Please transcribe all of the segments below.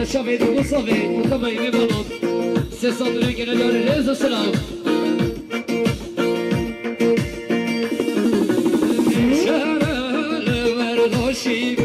شافید و صافید مطمئن میمانم سه سال دیگه نداره رز و سلام شهر ورداشی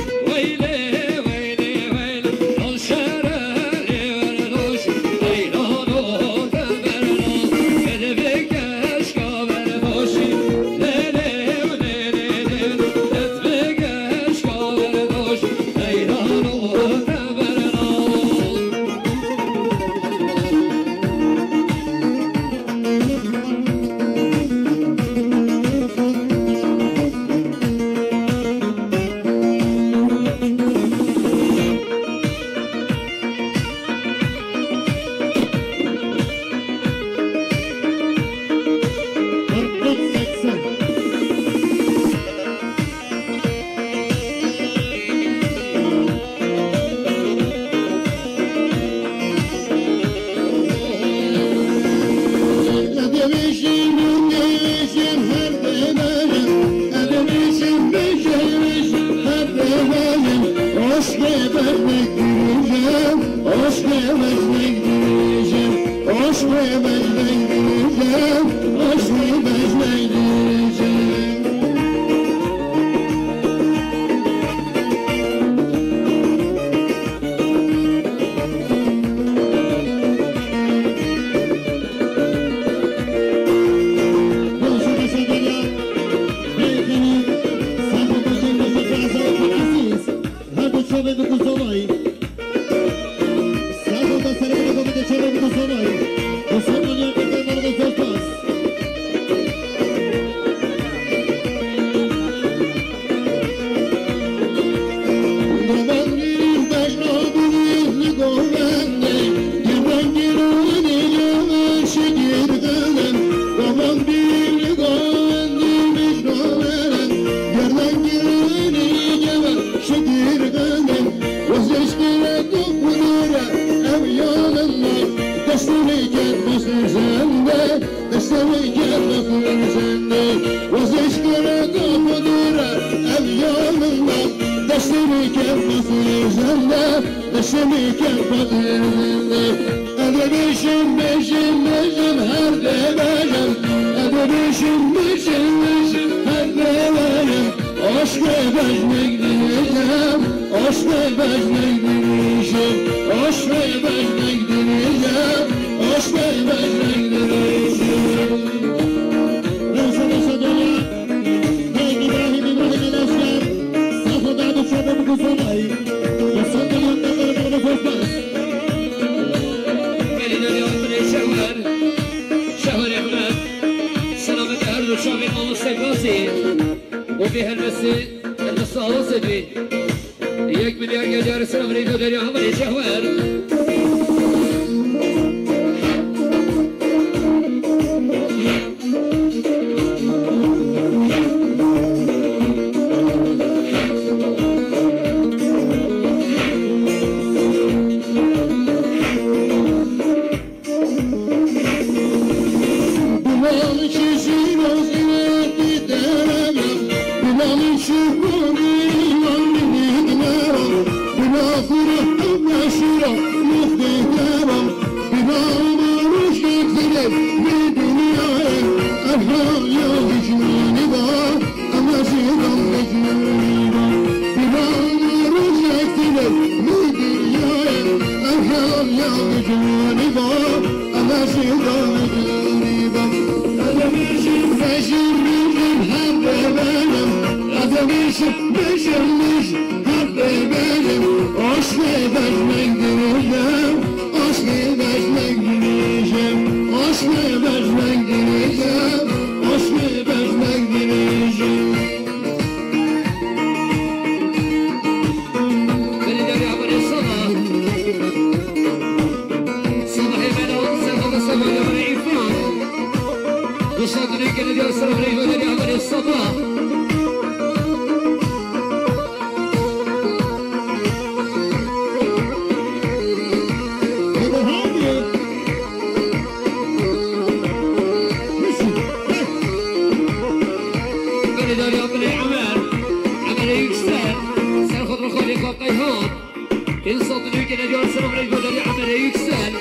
gene görsün ömrü göderi amele yüksel.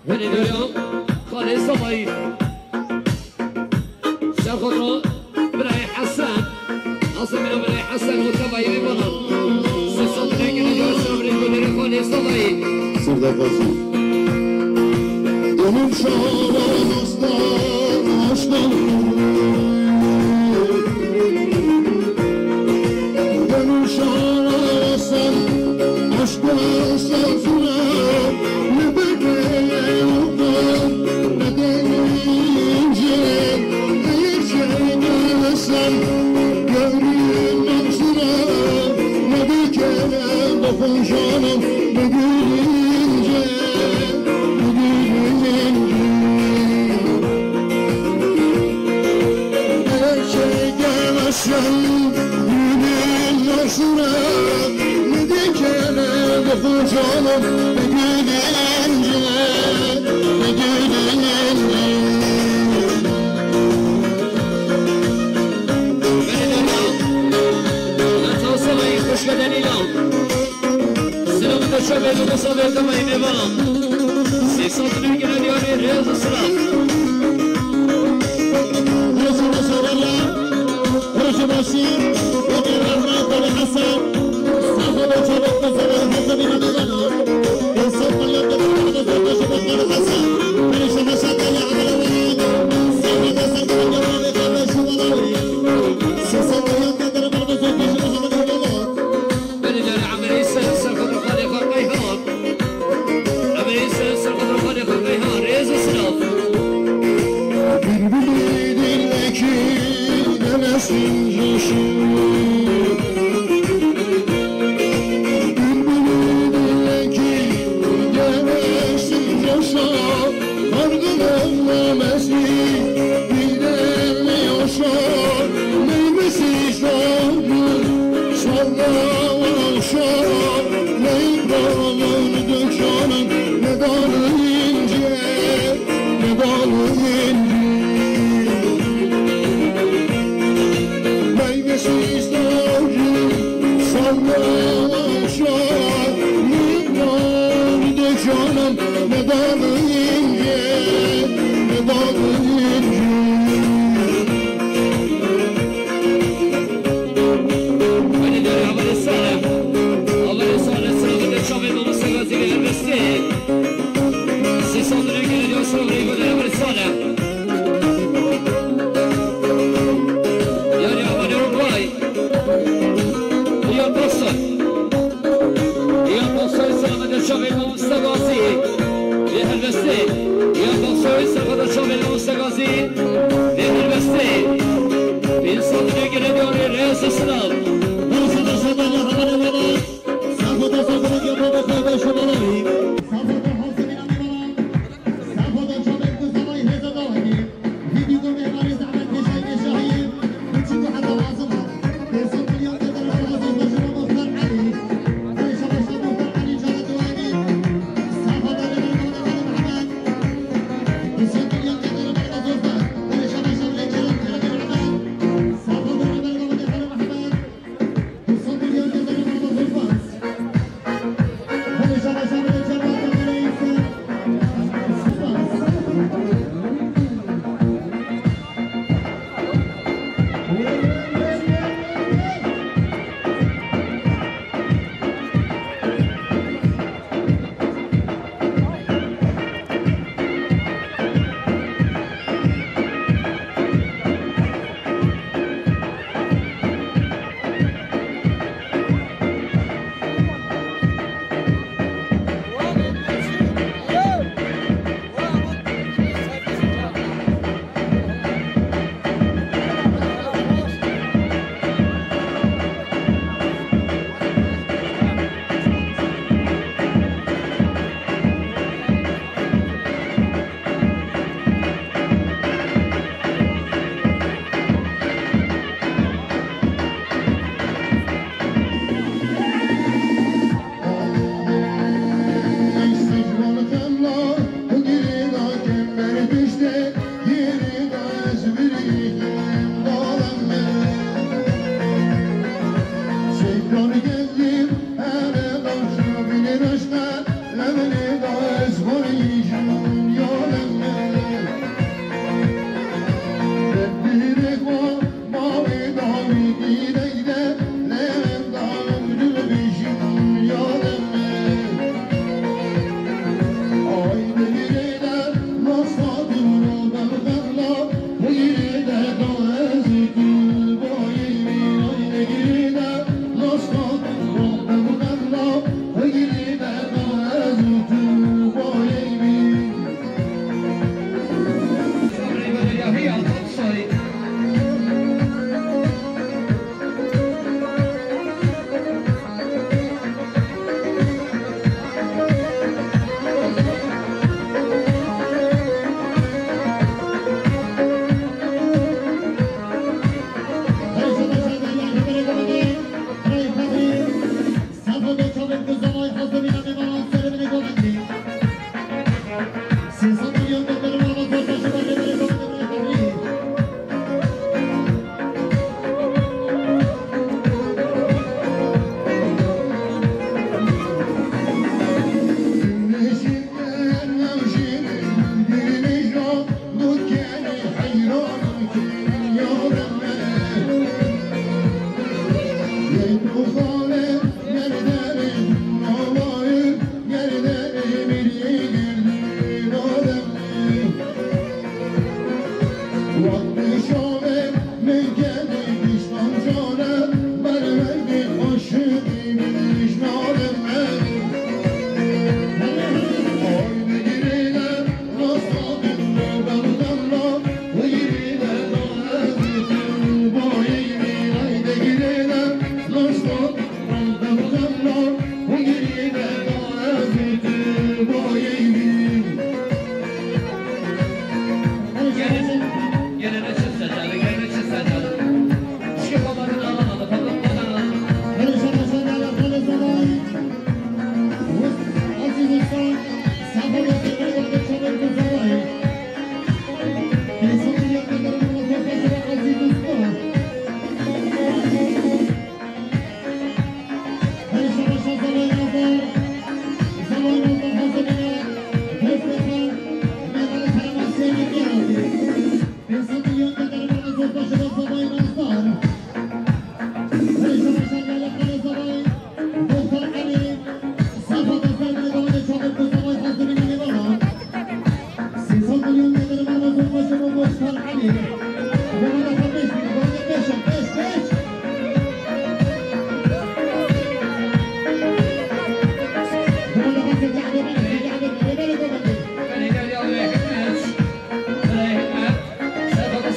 Beni diyorum Kale Samayı Şarkotro Bray Hasan Asımına Bray Hasan Mutabayı bir bana Sesatını gene görsün ömrü göderi Kale Samayı Sırda kalsın. Gönül şahlastan aşktan Gönül şahlastan aşktan sazına Ne bekleyemem ne deyince Eğer çekmezsem gönlümden sıra Ne dikene bakın canım ne gülünce Sen günün nasına ne dikene bakın canım ne gülünce ne gülünce Samayı kuş beden ilan Sınavında şöbeli olsa verdamayı ne bana Sesatını gene diyor Reza Sınav Rıcıma sorarlar Rıcıma şiir Ömer Rahman Ali Hasan Safada çabuk kızarır Hazır bir adılanır İnsan maliyette bakımda zorbaşı bakları Hasan Perişan aşağıdayla amele varın Safada sakın yaman ve kardeşim alayım Sesin maliyettedir bakımda zorbaşı bakları Beni diyor amele sen Sarkotro Kale Kayhan Amele sen Sarkotro Kale Kayhan Reza Sınav Birbirindeki denesin yaşı Birbirindeki denesin yaşa Kargın önlemesi Bildenle yaşa Neymesi şahır Şallaşa Neyim bağlar dökanım Ne dalı ince Ne dalı ince Meyvesiz dağcı sallaşa Nidar dökanım ne dalı ince Ne dalı ince Beni diyor amele salih Amele salih sınavında şahit olursa gaziyle elbette Sesatını gene diyor sınavını göderi amele salih Yani amele Uruguay Iyan Boston Iyan Boston sınavında şahit olursa gazi Ve elbette Iyan Boston sınavında şahit olursa gazi Ve elbette İnsanını gene diyor Reza Sınav Barışada şadayla haber verir Safada sakını yapmadı kardeşim alayım Safada hasibin anımalar Safada çabuk kızamay heza dağıyım Videoda mehmari zahmet geçay geçayım Üçüncü hatta vazıma Dersin milyon kadar havazı başıma muhtar Ali Barışa başta muhtar Ali Cana Duani Safada neler bana hanım Ahmet Dersin milyon kadar havazı Barışa başta bile kerem kerem Ahmet Safada neler bana hanım Ahmet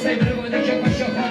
Sejmy recomendacja Kościoła.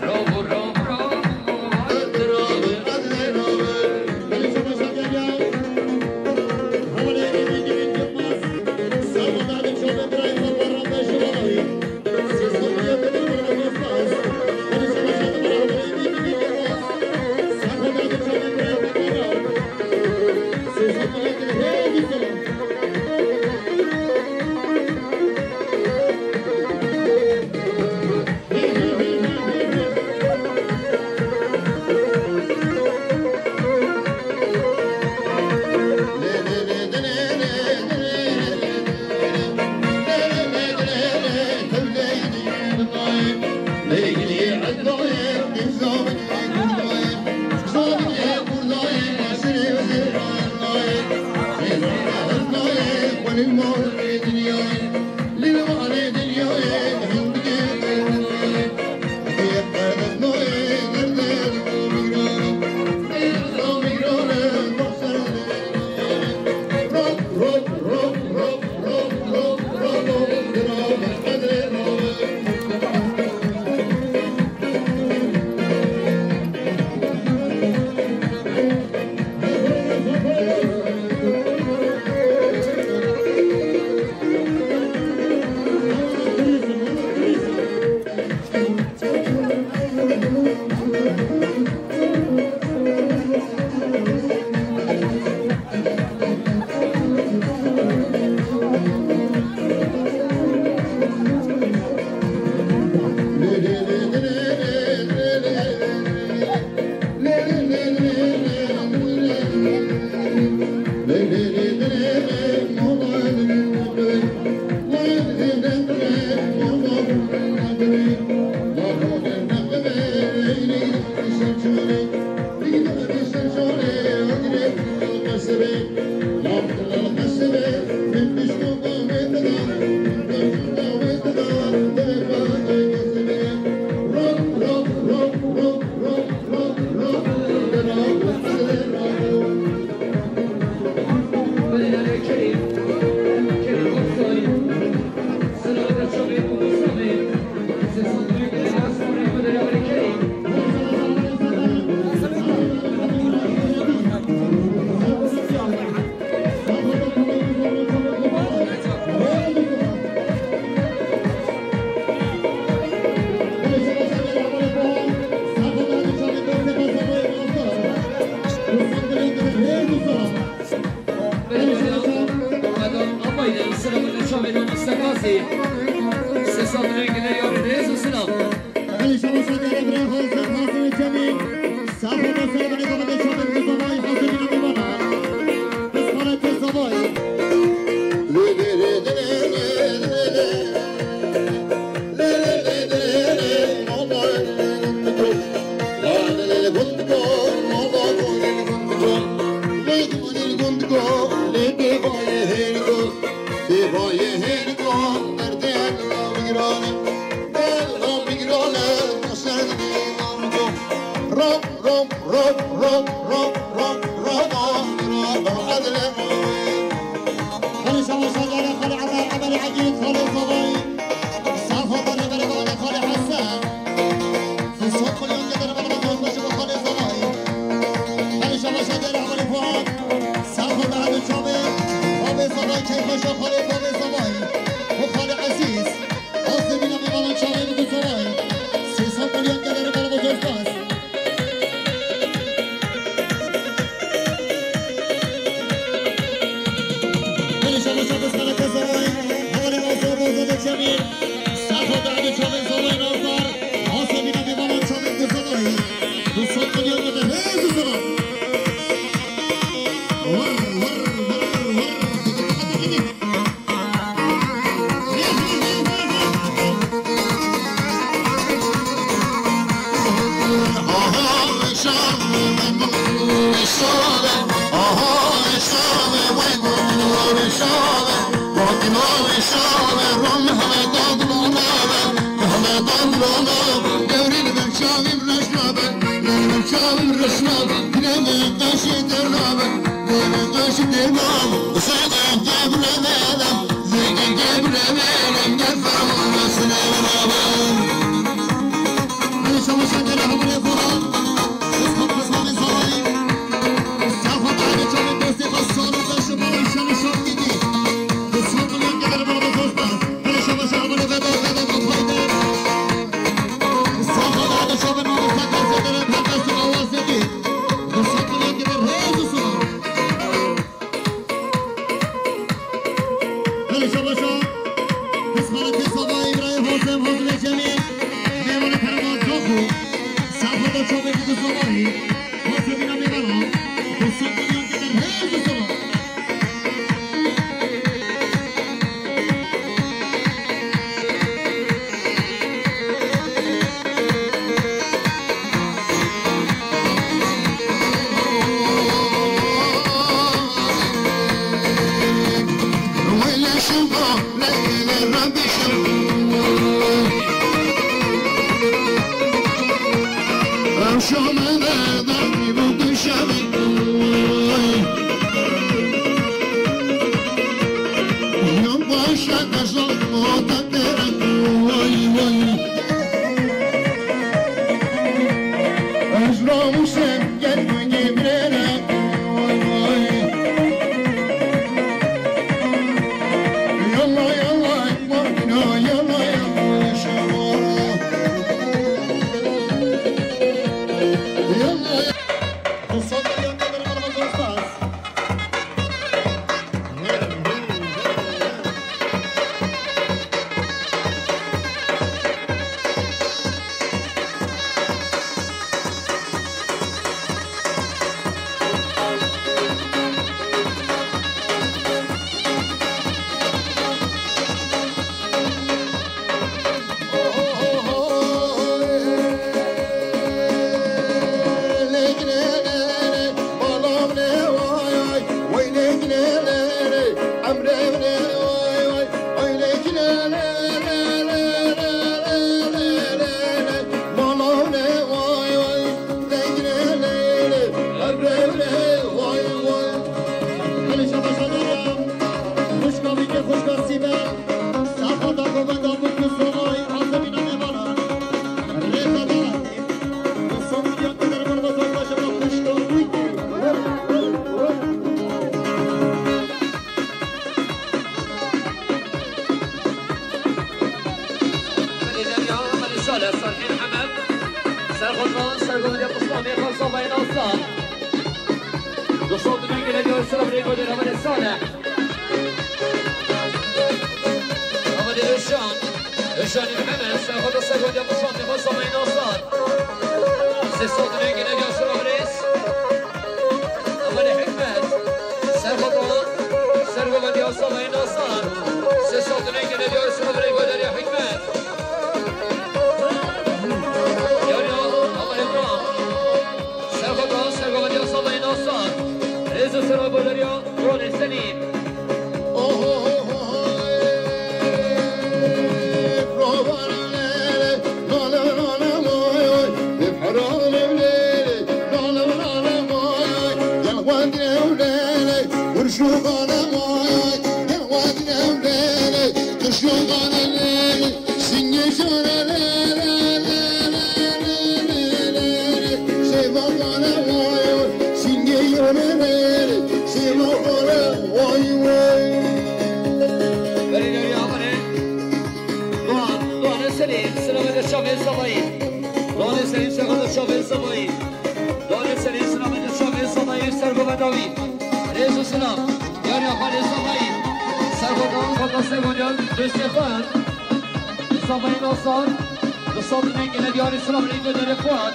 Robo سلام سرگردی اسلامی خالص آبای ناصر دوستان دیگه نگاه سلام ریگو در اول ساله اول اشانی همه سرخواد سرگردی اسلامی خالص آبای ناصر سیستان دیگه نگاه سلام ریس اول حکمت سرگردی اسلامی ناصر سیستان دیگه نگاه سلام ریگو در حکمت رزق سراب دریا رون سنین شاوه سبایی داره سری سلام از شاوه سبایی سرگرداوی رئیس سلام یاری آخر سبایی سرگردان خدا سرگردان دوست خواهد سبایی ناصر دوستان نگه یاری سلام ریگو داره خواهد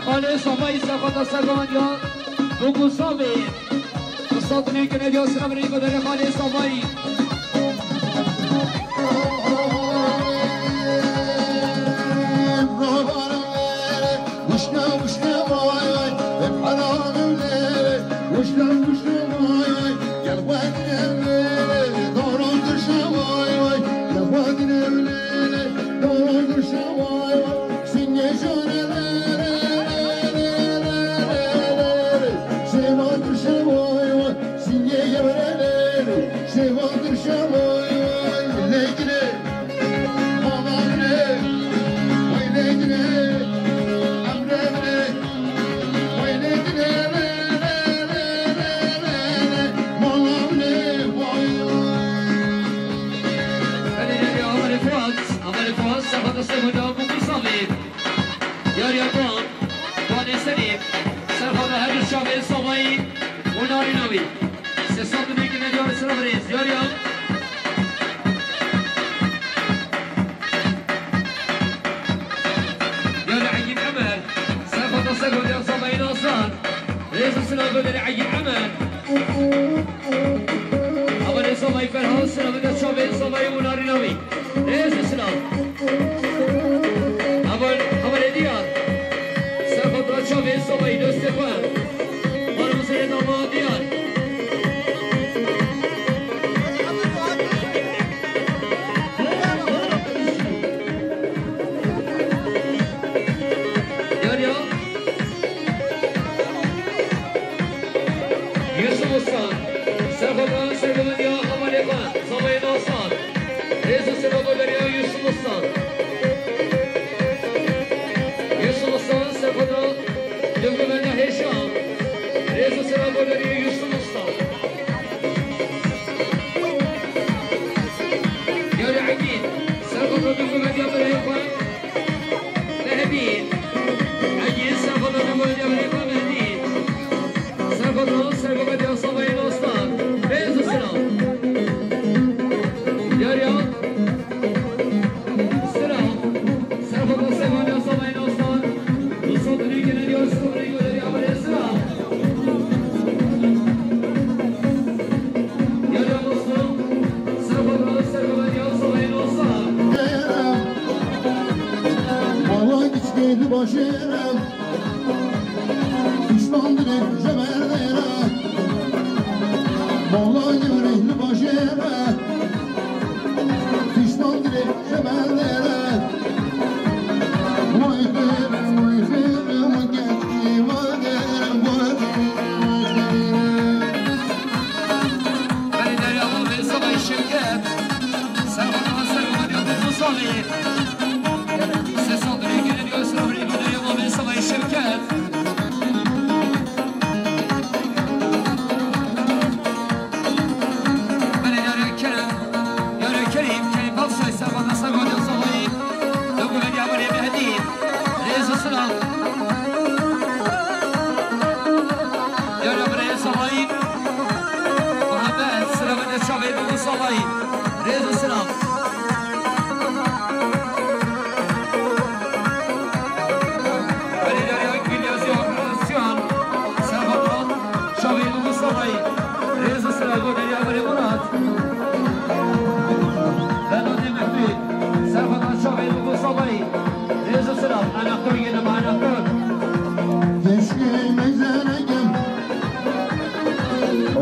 خاله سبایی سرگردان دوگو سبایی دوستان نگه یاری سلام ریگو داره خاله سبایی Keşke mezenekem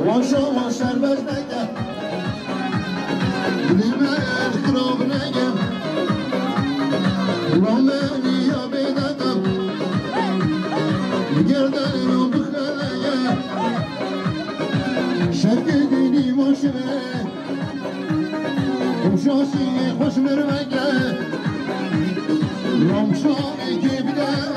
Vaşa serbest nekem Bilime krab nekem Rameli abidekem Gerdenim bıkheleye Şerkedini başıve Kumşasiye hoş vermekle Ramşami kebide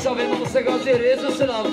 Şahin Musa Gazi Reza Sınav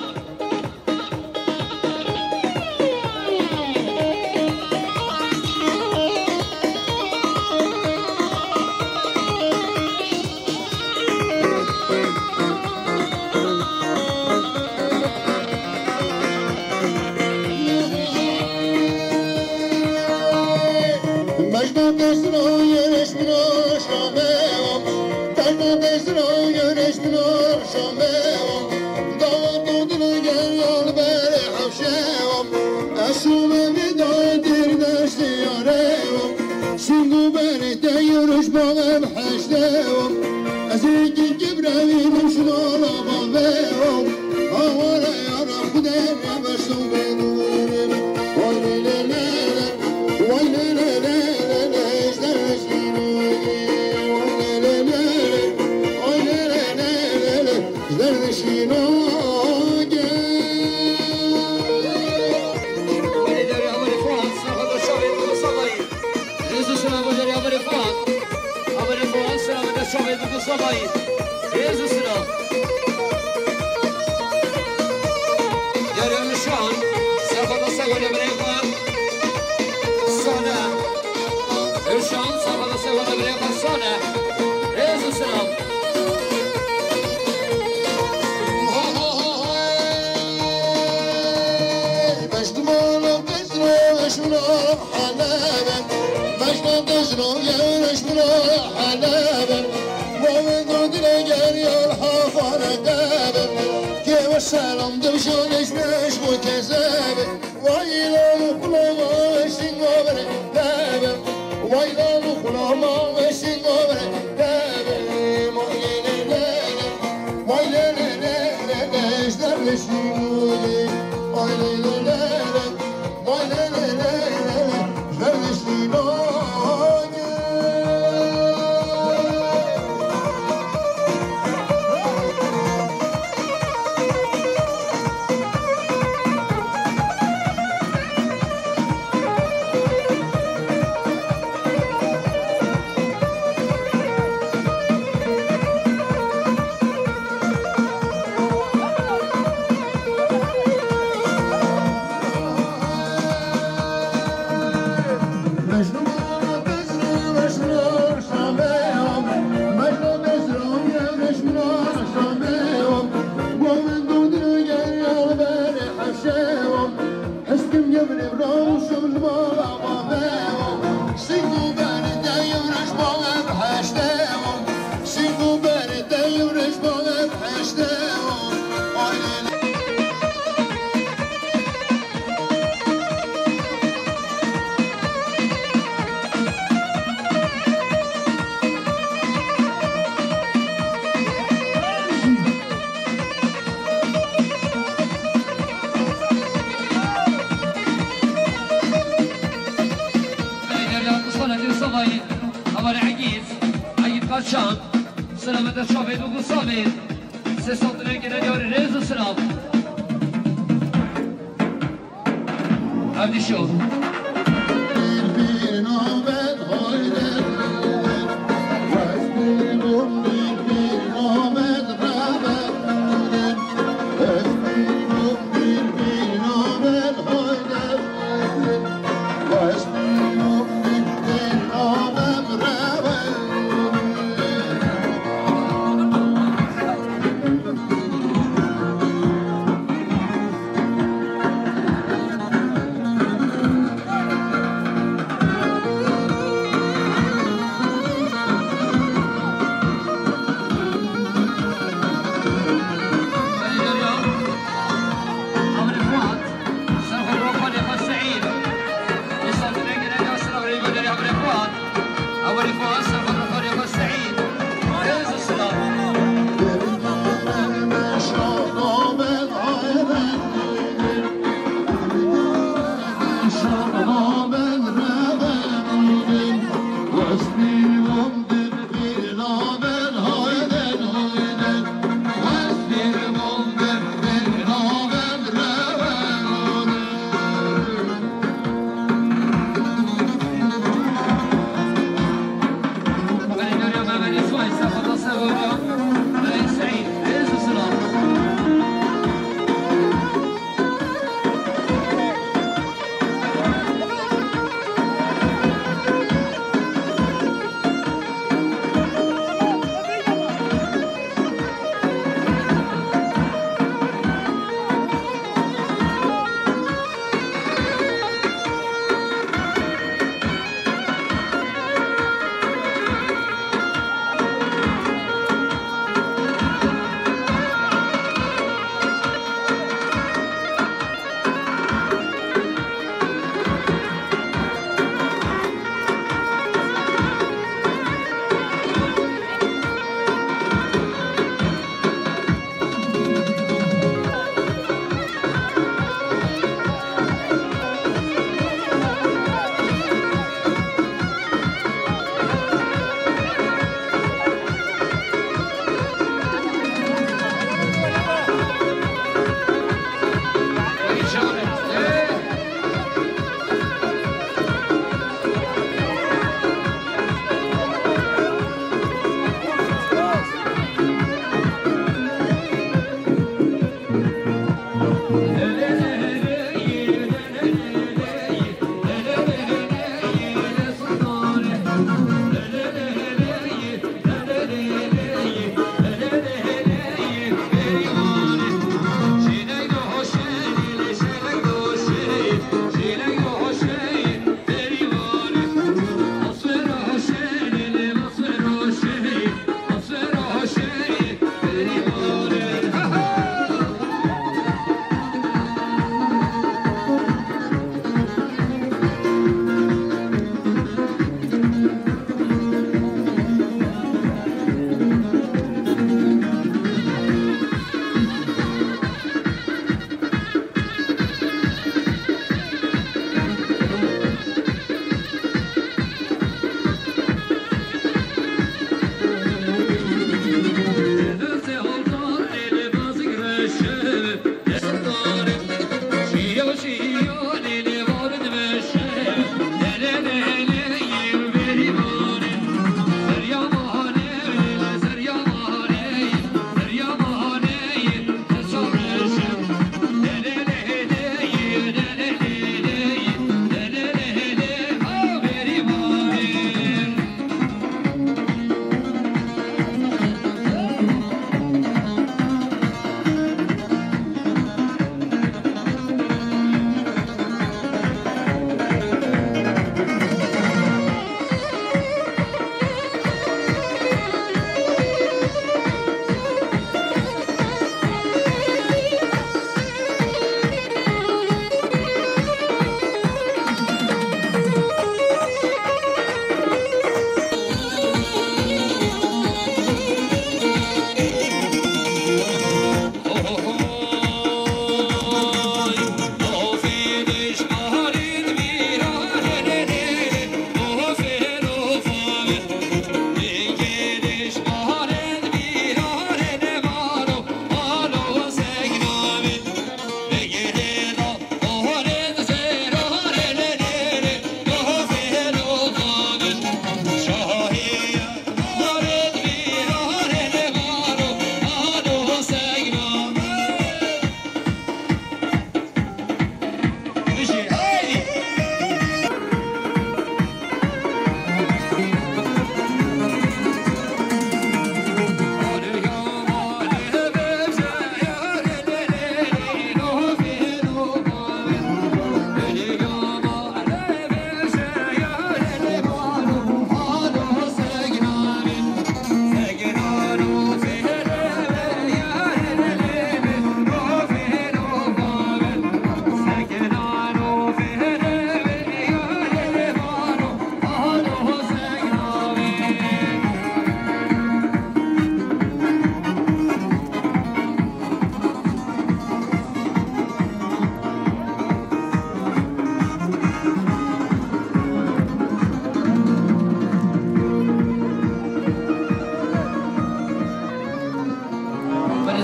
Selam dövüşün eşmiş bu kezebe Vaylalı kulağıma eşin öbre debe Vaylalı kulağıma eşin öbre debe Vaylelelelele eşderleşin öyle Vaylelelelele Vaylelelelele eşderleşin öyle Kaçan Sınavında Şahin Uğuz Sabit Ses altına geliyor Reza Sınav Hadi şu Bir nöbet haydi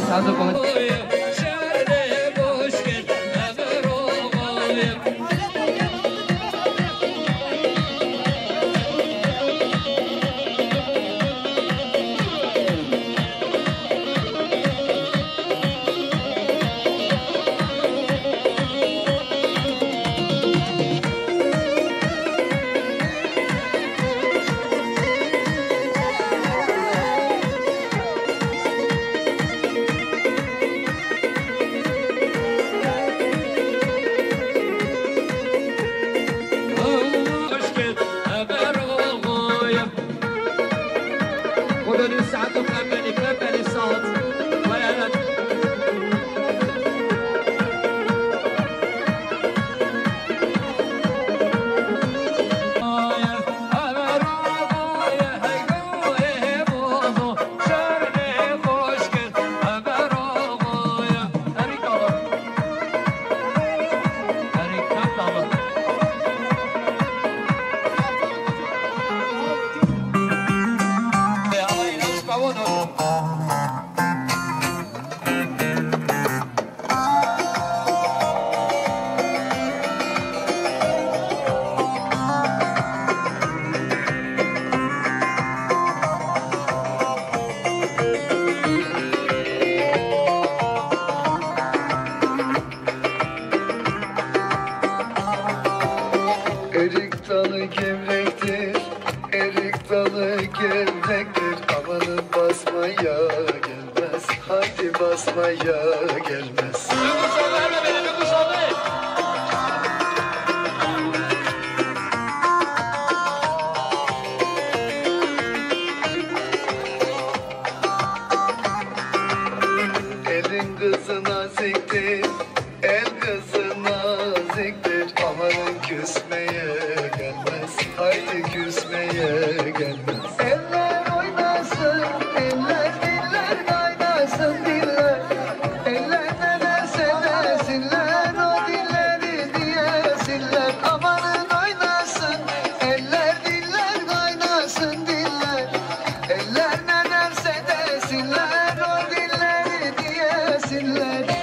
Sağda koy. Erik dalı gevrektir, erik dalı gevrektir. Amanın basmaya gelmez, haydi basmaya gelmez. Elin kızı naziktir, el kızı naziktir. Amanın küsmeye gelmez, haydi küsmeye gelmez. Eller oynasın, eller diller kaynasın diller. Eller ne derse desinler, o dilleri diyesinler. Amanın oynasın, eller diller kaynasın diller. Eller ne derse desinler, o dilleri diyesinler.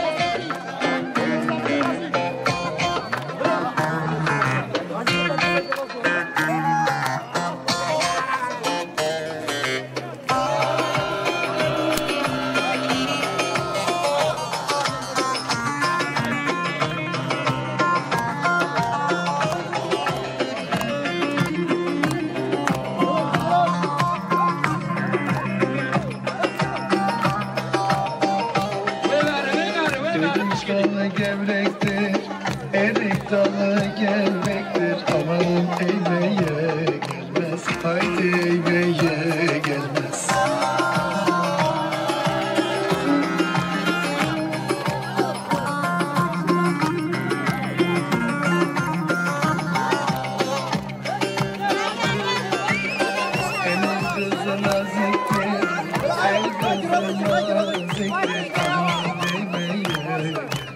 Erik dalı gevrektir, erik dalı gevrektir. Amanın eğmeye gelmez, haydi eğmeye gelmez. Elin kızı naziktir, el kızı naziktir. Amanın eğmeye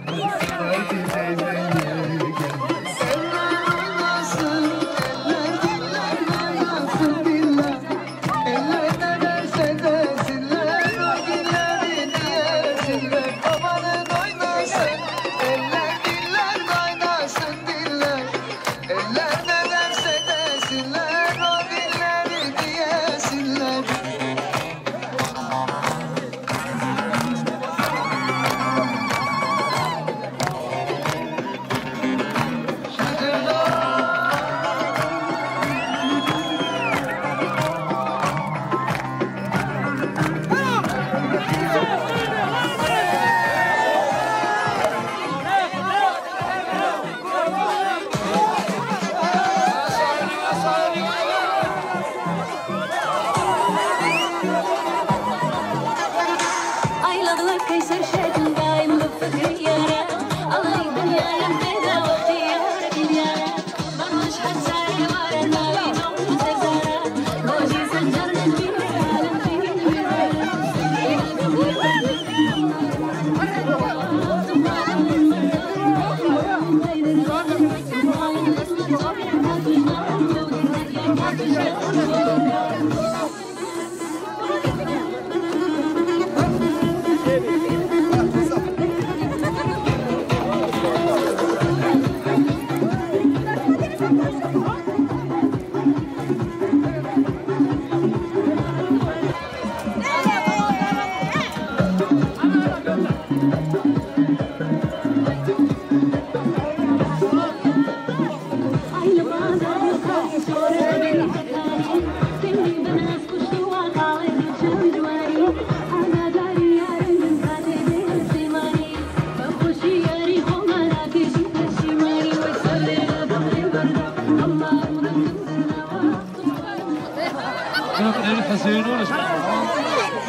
gelmez, haydi eğmeye gelmez. Eller oynasın, eller diller kaynasın diller. Eller ne derse desinler, o dilleri diyesinler. Amanın oynasın, eller diller kaynasın diller. Eller ne derse desinler, o dilleri diyesinler.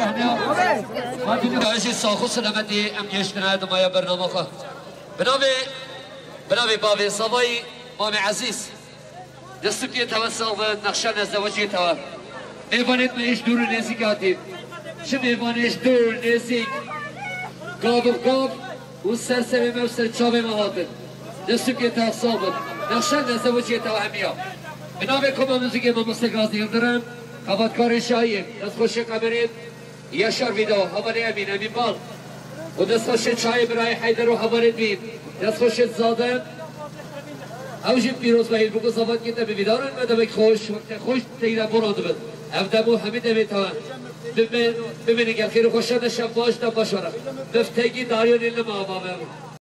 صحنه ما دیدم عزیز ساخو سلامتی ام یشتنه دمایا برنامه خو بنابه بابی صبایی مام عزیز دست که توسط نقشه نزدوجی تو میوانید میش دور نزدیک آتیم چه میوانش دور نزدیک گاب و سرسمه و سر چابه مهاتن دست که توسط نقشه نزدوجی تو همیا بنابه کما موزیک ما مستقازی دارم خبرکار شایی دست خوش کامرید یاشار ویدو حوالی امین بال و دست خوش چای برای حیدر و حوالید بید دست خوش زاده اوجی پیروز باید بگو زبان که تبی بیدارن مدام خوش تیره براد بید افدامو همه دوی تا ببینی که خیر خوشان شب باش نباشورم دفتگی داریان ایل ما بابم